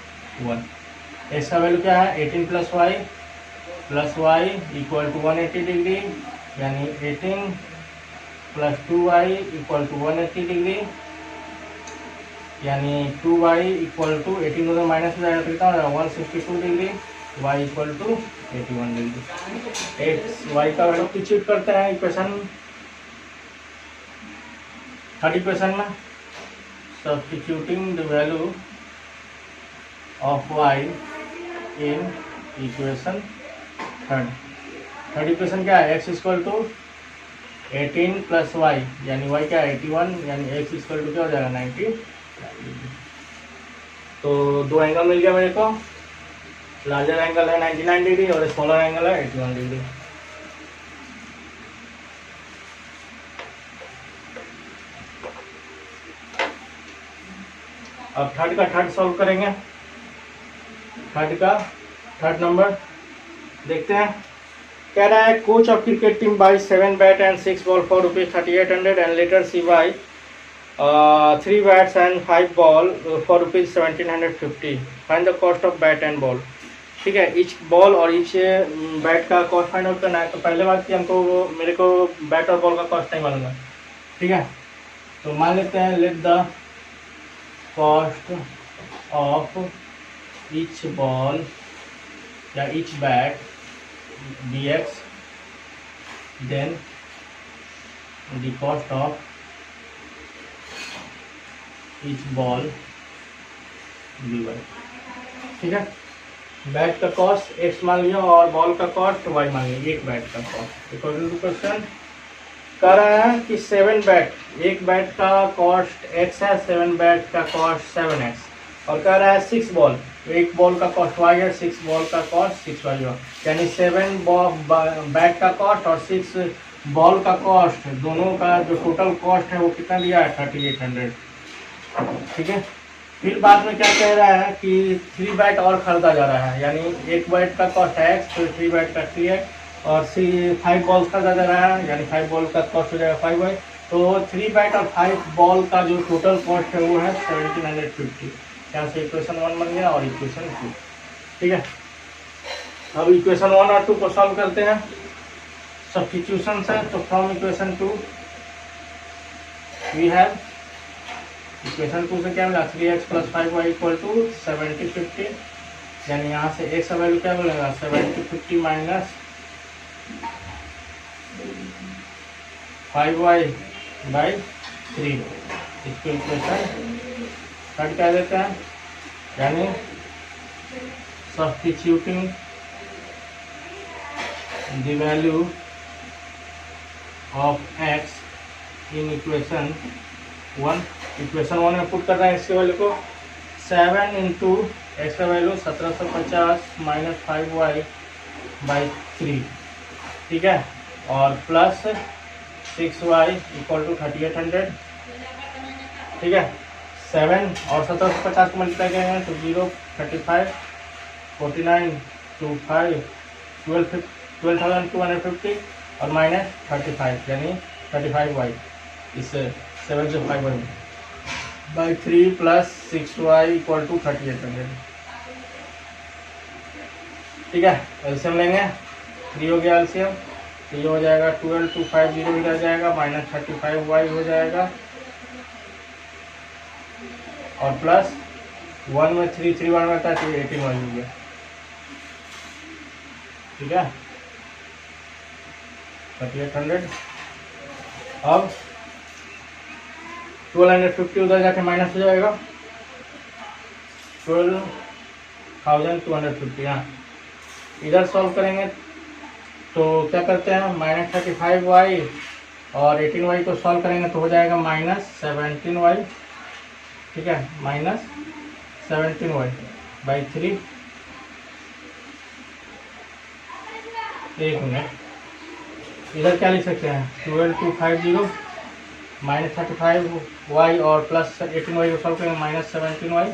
Speaker 1: 1। x का वैल्यू क्या है 18 plus Y equal to 180 degree यानी 18 plus 2y equal to 180 degree यानी 2y इक्वल टू 18 उधर माइनस हो जाएगा तो कितना हो जाएगा 162 degree, y equal to 81 degree. X y का वैल्यू सब्स्टिट्यूट करते हैं इक्वेशन थर्ड इक्वेशन में। Substituting the value of y in equation third equation क्या है x equal to 18 plus y यानी y क्या है 81 यानी x इक्वल टू क्या हो जाएगा 90। तो दो एंगल मिल गया मेरे को, लार्जर एंगल है 99 डिग्री और स्मॉलर एंगल है 81 डिग्री। अब थर्ड का थर्ड सॉल्व करेंगे। थर्ड नंबर देखते हैं। कह रहा है coach of cricket team buy 7 bat and 6 ball for ₹3800 and later she buy 3 bats and 5 ball for ₹1750। Find the cost of bat and ball. ठीक है ईच बॉल और ईच बैट का कॉस्ट फाइंड आउट करना है। तो पहले बात कि हमको मेरे को बैट और बॉल का कॉस्ट नहीं मालूम है। ठीक है तो मान लेते हैं let the cost of each ball या each bat dx then the cost of each ball dy। ठीक है बैट का कॉस्ट x मान लिया और बॉल का कॉस्ट y मान लिया। एक बैट का कॉस्ट अकॉर्डिंग टू क्वेश्चन कह रहा है कि 7 बैट, एक बैट का कॉस्ट x है, 7 बैट का कॉस्ट 7x और कह रहा है 6 बॉल, एक बॉल का कॉस्ट y है, 6 बॉल का कॉस्ट 6y है यानी 7 बैट का कॉस्ट और 6 बॉल का कॉस्ट दोनों का जो टोटल कॉस्ट है वो कितना दिया है 3800। ठीक है फिर बाद में क्या कह रहा है कि 3 बैट और खरीदा जा रहा है यानी एक बैट का कॉस्ट है x तो 3 बैट का 3x और 5 बॉल्स खरीदा जा रहा है यानी 5 बॉल का कॉस्ट हो जाएगा 5y। तो 3 बैट और 5 बॉल का जो टोटल कॉस्ट है वो है 1750। यहाँ से इक्वेशन 1 बन गया और इक्वेशन 2। ठीक है अब इक्वेशन 1 और 2 को सॉल्व करते हैं सब्स्टिट्यूशन से। तो from equation 2 we have equation 2 से क्या मिला 3x plus 5y equal to 7050 यानी यहाँ से x का वैल्यू क्या मिलेगा 7050 माइनस 5y बाई 3। इसको इक्वेशन थर्ड कह देते हैं यानी substituting the value of x in equation 1। Equation 1 में पुट कर रहे हैं x के वैल्यू को 7 इंटू x का वैल्यू 1750 माइनस 5y बाई 3। ठीक है और प्लस 6y इक्वल टू 3800। ठीक है 7 और 1750 को मल्टीप्लाई करेंगे तो 0 35 49 to 5 12,250 और माइनस 35 यानी 35y इस 7 से 5 by 3 plus 6y equal to 3800। ठीक है, एलसीएम लेंगे, 3 हो गया एलसीएम, तो ये हो जाएगा 12,250 इधर जाएगा, माइनस 35y हो जाएगा और प्लस 1 में 3 3 1 रहता है तो 18y हो गया। ठीक है, 3800। अब 1250 उधर जाके माइनस हो जाएगा, 12,250। हाँ, इधर सॉल्व करेंगे तो क्या करते हैं, माइनस 35y और 18y को सॉल्व करेंगे तो हो जाएगा माइनस 17y। ठीक है, माइनस 17y बाई 3। एक मिनट, इधर क्या लिख सकते हैं, 12,250 माइनस 35y और प्लस 18y को सॉल्व करेंगे, माइनस 17y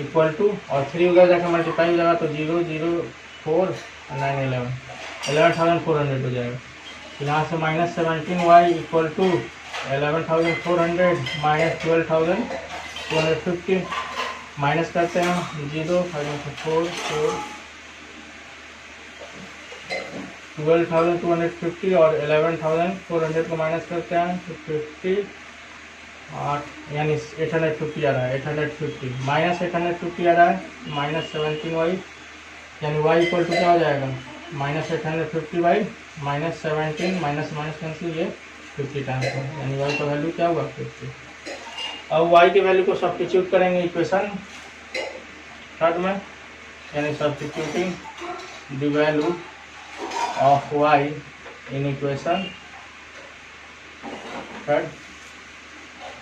Speaker 1: इक्वल टू, और 3 उधर जाकर मल्टीप्लाई हो जाएगा तो 0 0 4 9 11,400 हो जाएगा। यहाँ से minus 17y equal to 11,400 minus 12,250 minus करते हैं 0 4 4 12,250 और 11,400 को माइनस करते हैं तो 50 8 यानी 850 आ रहा है, 850 माइनस 850 आ रहा है, माइनस 17y यानी y इक्वल टू क्या हो जाएगा, minus 850 by minus 17 minus minus cancel, ये 50 टाइम्स है, यानी y का वैल्यू क्या हुआ 50। अब y की वैल्यू को सब्स्टिट्यूट करेंगे इक्वेशन थर्ड में, यानी substituting the value of y in equation third,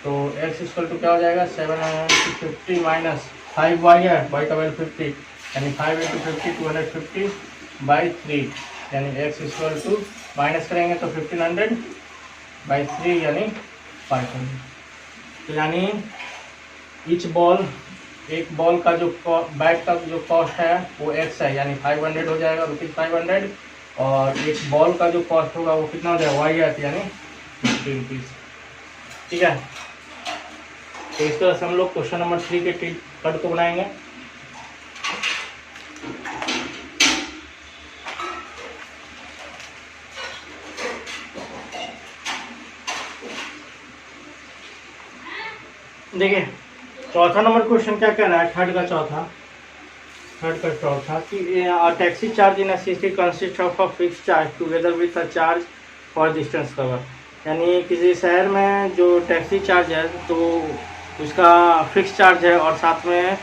Speaker 1: तो x इक्वल टू क्या हो जाएगा 750 माइनस 5y है, y का वैल्यू 50 यानी 5 × 50 250 बाई 3 यानी x इक्वल टू माइनस करेंगे तो 1500 बाई 3 यानी 500। तो यानी ईच बॉल, एक बॉल का जो बैट का जो कॉस्ट है वो x है, यानी 500 हो जाएगा, ₹500, और एक बॉल का जो कॉस्ट होगा वो कितना हो जाएगा, y है, यानी 50 रुपीज़। ठीक है, तो इस तरह से हम लोग क्वेश्चन नंबर 3 के कट को बनाएंगे। देखिए चौथा नंबर क्वेश्चन क्या कह रहा है, थर्ड का चौथा कि taxi charge in a city consist of a fix charge together with a charge for distance cover, यानी किसी शहर में जो टैक्सी चार्ज है तो उसका फिक्स चार्ज है और साथ में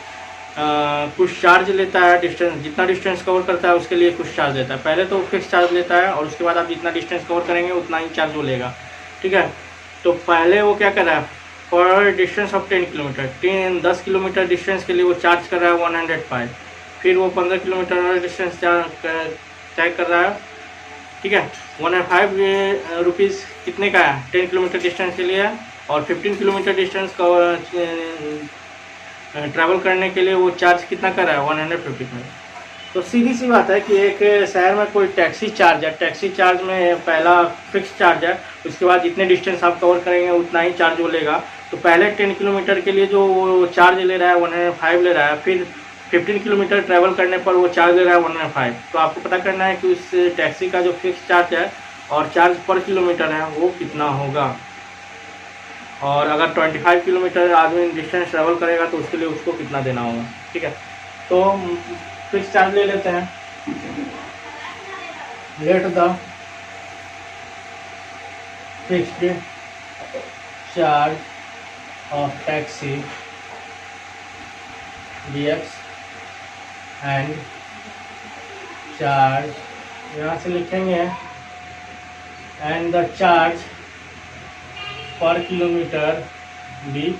Speaker 1: कुछ चार्ज लेता है, डिस्टेंस जितना डिस्टेंस कवर करता है उसके लिए कुछ चार्ज लेता है। पहले तो फिक्स चार्ज लेता है और उसके बाद आप जितना डिस्टेंस कवर करेंगे उतना ही चार्ज वो लेगा। ठीक है, तो पहले वो क्या कर रहा है, for distance of 10 kilometre 10 kilometre distance के लिए वो चार्ज कर रहा है 105, फिर वो 15 किलोमीटर डिस्टेंस तय कर रहा है। ठीक है, 105 रुपीज़ कितने का है, 10 किलोमीटर डिस्टेंस के लिए है, और 15 किलोमीटर डिस्टेंस का ट्रैवल करने के लिए वो चार्ज कितना कर रहा है 150 में। तो सीधी सी बात है कि एक शहर में कोई टैक्सी चार्ज है, टैक्सी चार्ज में पहला फिक्स चार्ज है, उसके बाद जितने डिस्टेंस आप कवर करेंगे उतना ही चार्ज वो लेगा। तो पहले 10 किलोमीटर के लिए जो वो चार्ज ले रहा है 105 ले रहा है, फिर 15 किलोमीटर ट्रैवल करने पर वो चार्ज ले रहा है 105। तो आपको पता करना है कि उस टैक्सी का जो फिक्स चार्ज है और चार्ज पर किलोमीटर है वो कितना होगा, और अगर 25 किलोमीटर आदमी डिस्टेंस ट्रैवल करेगा तो उसके लिए उसको कितना देना होगा। ठीक है, तो फिक्स चार्ज ले लेते हैं, let the fixed charge of taxi dx and charge, यहाँ से लिखेंगे एंड द चार्ज पर किलोमीटर dy।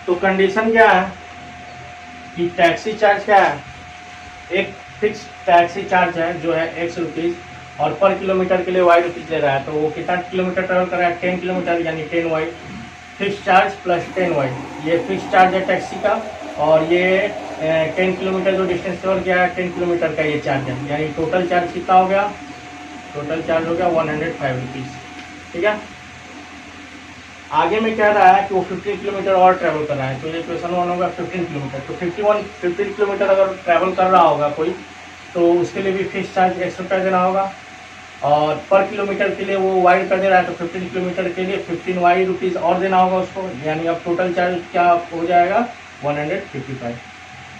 Speaker 1: तो कंडीशन क्या है कि टैक्सी चार्ज क्या है, एक फिक्स टैक्सी चार्ज है जो है x रुपीज़ और पर किलोमीटर के लिए y रुपीज़ ले रहा है। तो वो कितना किलोमीटर ट्रेवल कर रहा है 10 किलोमीटर यानी 10y, fix charge plus 10y, ये फिक्स चार्ज है टैक्सी का और ये 10 किलोमीटर जो डिस्टेंस कवर किया है 10 किलोमीटर का ये चार्ज है, यानी टोटल चार्ज कितना हो गया, टोटल चार्ज हो गया 105 रुपीज़। ठीक है, आगे में कह रहा है कि वो 15 किलोमीटर और ट्रैवल कर रहा है, तो ये क्वेश्चन 1 होगा 15 किलोमीटर। तो 15 किलोमीटर अगर ट्रैवल कर रहा होगा कोई, तो उसके लिए भी फिक्स चार्ज 100 रुपया देना होगा, और पर किलोमीटर के लिए वो वाई रुपया दे रहा है, तो 15 किलोमीटर के लिए 15 वाई रुपीज़ और देना होगा उसको, यानी अब टोटल चार्ज क्या हो जाएगा 155।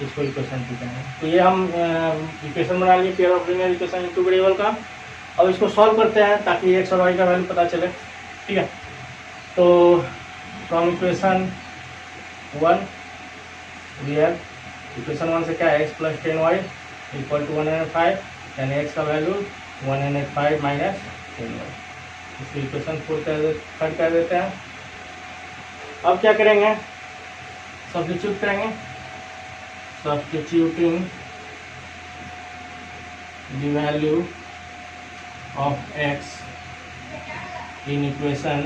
Speaker 1: इसको इक्वेशन टू कहेंगे। तो ये हम इक्वेशन बना लिए pair of linear equation in two variable का। अब इसको सॉल्व करते हैं ताकि एक्स और वाई का वैल्यू पता चले। ठीक है, तो from equation 1 we have, equation 1 से क्या है, X plus 10y equal to 105, यानी एक्स का वैल्यू 105 माइनस 10y। इसको इक्वेशन 4 कर देते हैं। अब क्या करेंगे, सब्स्टिट्यूट करेंगे, substituting the value of x in equation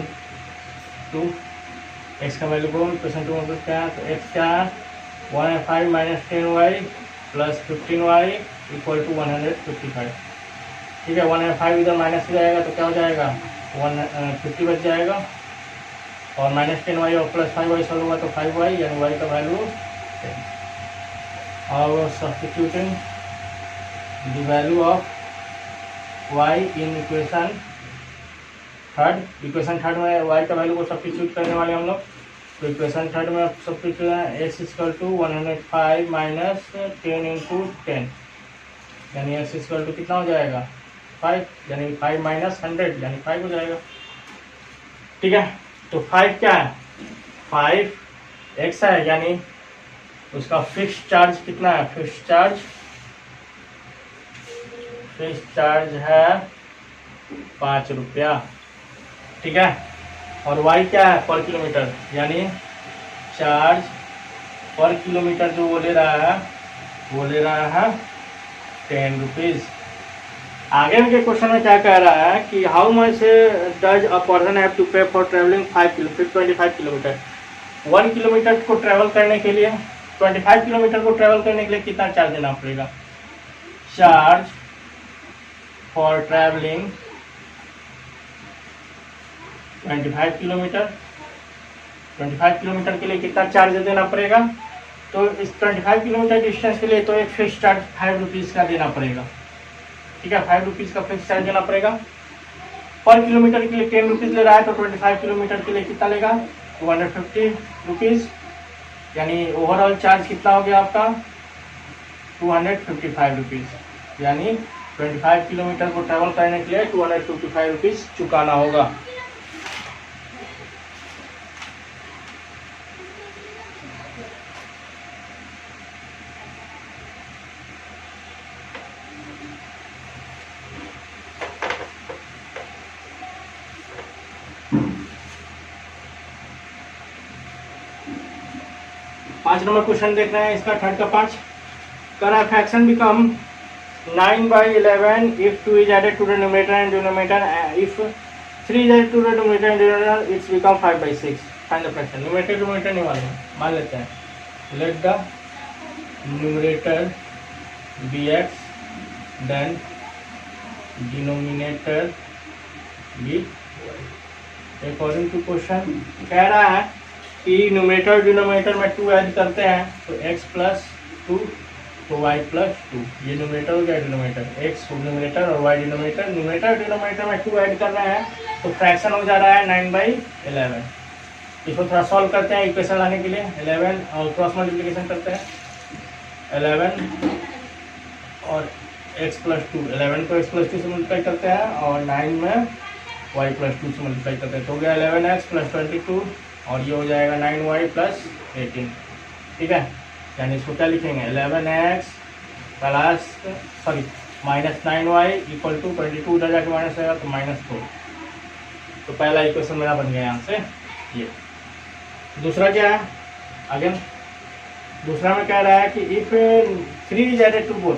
Speaker 1: 2, x का वैल्यू को इक्वेशन 2 में क्या है, तो x क्या है 105 minus 10y plus 15y equal to 155। ठीक है, 105 इधर माइनस हो जाएगा तो क्या हो जाएगा 150 बच जाएगा, और माइनस 10y और प्लस 5y सॉल्व होगा तो 5y, यानी y का वैल्यू 10। और substituting the value of y in equation third में y का वैल्यू को सब्स्टिट्यूट करने वाले हम लोग। तो इक्वेशन थर्ड में substitute x equal to 105 minus 10 into 10, यानी x इक्वल टू कितना हो जाएगा 5, यानी 5 माइनस 100 यानी 5 हो जाएगा। ठीक है, तो 5 क्या है, 5 x है, यानी उसका फिक्स चार्ज कितना है, फिक्स चार्ज है 5 रुपया। ठीक है, और y क्या है पर किलोमीटर, यानी चार्ज पर किलोमीटर जो वो ले रहा है 10 रुपीज़। आगे के क्वेश्चन में क्या कह रहा है कि how much does a person have to pay for travelling 25 kilometre. 1 kilometre को ट्रेवल करने के लिए, 25 किलोमीटर को ट्रेवल करने के लिए कितना चार्ज देना पड़ेगा। चार्ज फॉर ट्रैवलिंग 25 किलोमीटर के लिए कितना चार्ज देना पड़ेगा। तो इस 25 किलोमीटर डिस्टेंस के लिए तो एक फिक्स चार्ज 5 रुपीज़ का देना पड़ेगा। ठीक है, 5 रुपीज़ का फिक्स चार्ज देना पड़ेगा। पर किलोमीटर के लिए 10 रुपीज़ ले रहा है, तो 25 किलोमीटर के लिए कितना लेगा 250 रुपीज़, यानी ओवरऑल चार्ज कितना हो गया आपका 255 रुपीज़, यानी 25 किलोमीटर को ट्रैवल करने के लिए 255 रुपीज़ चुकाना होगा। पाँच नंबर क्वेश्चन देख रहे हैं, इसका थर्ड का 5 कर fraction become 9/11 if 2 is added to the numerator and denominator, if 3 is added to the numerator and denominator it's become 5/6। find the fraction। numerator denominator नहीं मालूम, मान लेते हैं, let the numerator be x then denominator be y। according to question कह रहा है कि numerator denominator में 2 ऐड करते हैं तो x प्लस 2 तो y प्लस 2, ये न्यूमरेटर हो गया, डिनोमिनेटर x न्यूमरेटर और y डिनोमिनेटर। न्यूमरेटर डिनोमिनेटर में 2 ऐड कर रहे हैं तो फ्रैक्शन हो जा रहा है 9/11। इसको थोड़ा सॉल्व करते हैं इक्वेशन लाने के लिए। 11 और क्रॉस मल्टीप्लिकेशन करते हैं, 11 और x प्लस 2, 11 को x प्लस 2 से मल्टीप्लाई करते हैं और 9 में y प्लस 2 से मल्टीप्लाई करते हैं, तो हो गया 11x प्लस 22 और ये हो जाएगा 9y प्लस 18। ठीक है, यानी इसको क्या लिखेंगे 11x plus minus 9y equal to 22, उधर जाके माइनस आएगा तो -4। तो पहला इक्वेशन मेरा बन गया यहाँ से ये। दूसरा क्या है, अगेन दूसरा में कह रहा है कि if 3 is added to both,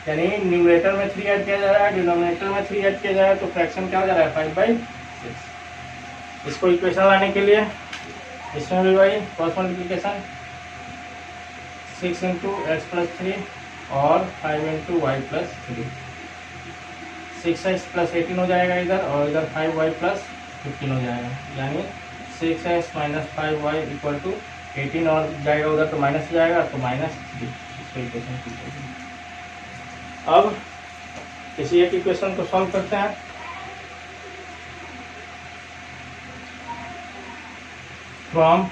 Speaker 1: यानी न्यूमरेटर में 3 ऐड किया जा रहा है, डिनोमिनेटर में 3 ऐड किया जा रहा है, तो फ्रैक्शन क्या हो जा रहा है 5/6। इसको इक्वेशन लाने के लिए इसमें भी वही cross multiplication, 6 into x plus 3 और 5 into Y plus 3। 6x plus 18 हो जाएगा इधर, और इधर 5y प्लस 15 हो जाएगा, यानी 6x minus 5y equal to 18, और जाएगा उधर तो माइनस हो जाएगा, तो -3। इसको इक्वेशन की अब किसी एक इक्वेशन को सॉल्व करते हैं। From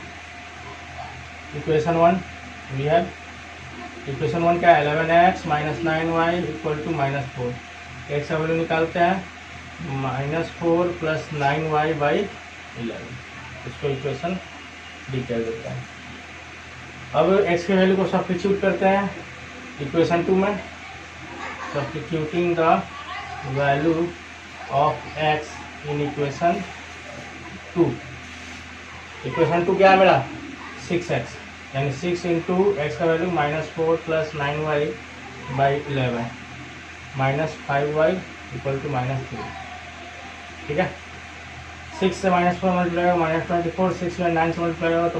Speaker 1: equation 1 we have, equation 1 क्या है, 11x minus 9y equal to -4। X का वैल्यू निकालते हैं, -4 प्लस 9y बाई 11। इसको इक्वेशन डी कह देते हैं। अब x के वैल्यू को सब्स्टिट्यूट करते हैं इक्वेशन 2 में। Substituting the value of x in equation 2। Equation 2 क्या है मेरा, 6x, यानी 6 इंटू एक्स का value -4 plus 9y by 11 -5y equal to -3। ठीक है, 6 से -4 मल्टीप्लाई होगा -24, 6 में 9 से मल्टीप्लाई होगा तो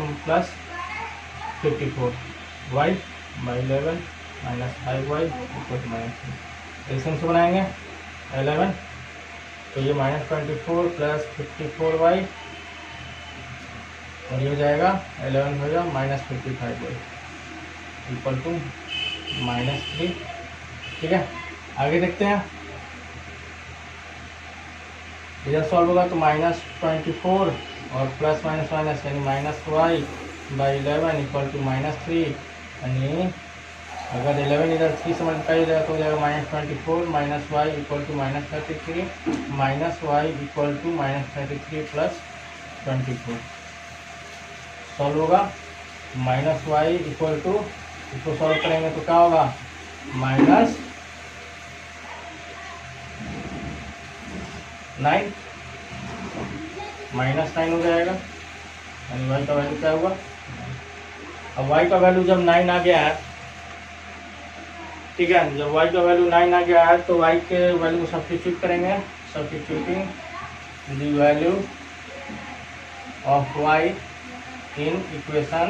Speaker 1: +54 y by 11 -5y equal to -3। LCM से बनाएंगे 11, तो ये -24 प्लस 54y, और ये हो जाएगा 11 हो जाएगा -55y इक्वल टू -3। ठीक है, आगे देखते हैं। इधर सॉल्व होगा तो -24 और प्लस माइनस माइनस यानी -y बाई 11 इक्वल टू -3, यानी अगर 11 इधर 3 से मल्टीप्लाई हो जाएगा तो हो जाएगा -24 -y equal to -33 -y equal to -33 plus 24। Solve होगा -y इक्वल टू, इसको सॉल्व करेंगे तो क्या होगा, -9 -9 हो जाएगा, यानी y का वैल्यू क्या होगा। अब y का वैल्यू जब 9 आ गया है, ठीक है, जब y का वैल्यू 9 आ गया है तो y के वैल्यू को सब्स्टिट्यूट करेंगे। Substituting the value of y in equation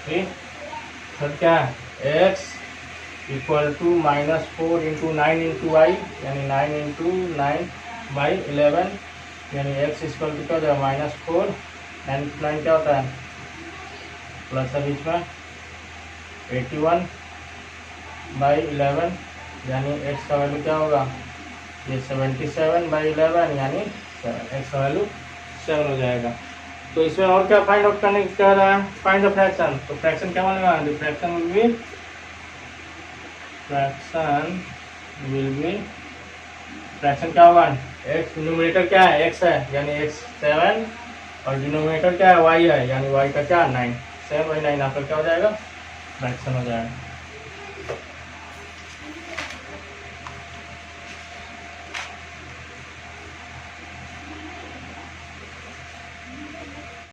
Speaker 1: 3, फिर क्या है, x equal to -4 into 9 into y, यानी 9 इंटू 9 बाई 11, यानी x इक्वल टू क्या हो जाएगा -4, 9 क्या होता है, प्लस है बीच में 81 बाई 11, यानी x का वैल्यू क्या होगा, ये 77 बाई 11, यानी x का वैल्यू 7 हो जाएगा। तो इसमें और क्या फाइंड आउट करने कह रहा है, फाइंड द फ्रैक्शन। तो फ्रैक्शन क्या बनेगा, फ्रैक्शन विल बी फ्रैक्शन क्या होगा, x न्यूमरेटर क्या है, x है, यानी x 7, और डिनोमिनेटर क्या है, y है, यानी y का क्या 9, 7 बाई 9 आपका क्या हो जाएगा, फ्रैक्शन हो जाएगा।